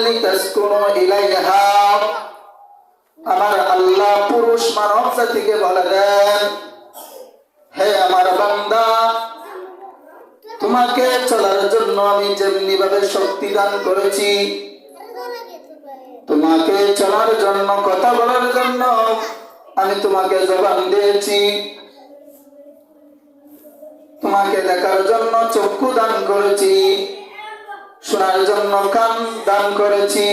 লিতাসকুনু ইলাইহা। আমার আল্লাহ পুরুষ মানব জাতিকে বলে দেন, হে আমার বান্দা, তোমাকে চলার জন্য আমি যেমনি ভাবে শক্তি দান করেছি, তোমাকে চলার জন্য, কথা বলার জন্য আমি তোমাকে জবান দিয়েছি, তোমাকে দেখার জন্য চক্ষু দান করেছি, শোনার জন্য কান দান করেছি,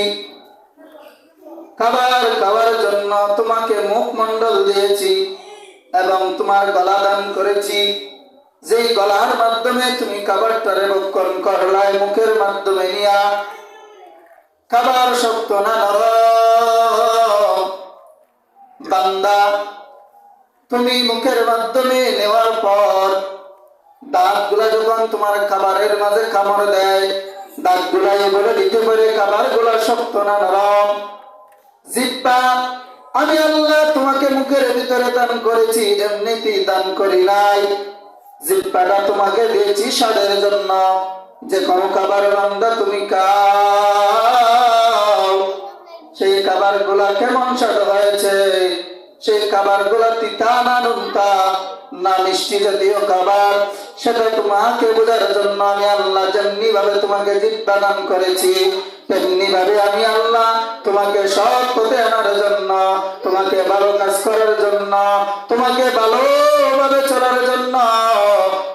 খাবার জন্য তোমাকে মুখমণ্ডল দিয়েছি এবং তোমার গলা দান করেছি। যেই গলার মাধ্যমে তুমি খাবারটারে ভক্ষণ করলাই মুখের মাধ্যমে নিয়া, খাবার শক্ত না নরম। বান্দা, তুমি মুখের মাধ্যমে নেওয়ার পর দাঁতগুলা যখন তোমার খাবারের মাঝে কামড় দেয়, দাঁতগুলাই বলে দিতে পারে খাবারগুলা শক্ত না নরম। জিহ্বা, আমি আল্লাহ তোমাকে মুখের ভিতরে দান করেছি, এমনিতেই দান করি নাই। জিহ্বাটা তোমাকে দিয়েছি স্বাদের জন্য। যে কোনো খাবার বান্দা তুমি খাও, সেই খাবারগুলা কেমন স্বাদ হয়েছে, সেই খাবারগুলা তিতা না নুনতা না মিষ্টি জাতীয় খাবার, সেটা তোমাকে বোঝার জন্য আমি আল্লাহ যেমনি ভাবে তোমাকে জিহ্বা দান করেছি, তেমনি ভাবে আমি আল্লাহ তোমাকে সৎ পথে আনার জন্য, তোমাকে ভালো কাজ করার জন্য, তোমাকে ভালোভাবে চলার জন্য,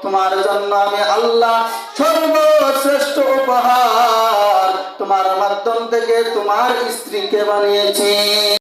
তোমার জন্য আমি আল্লাহ সর্বশ্রেষ্ঠ উপহার তোমার মাধ্যম থেকে তোমার স্ত্রীকে বানিয়েছি।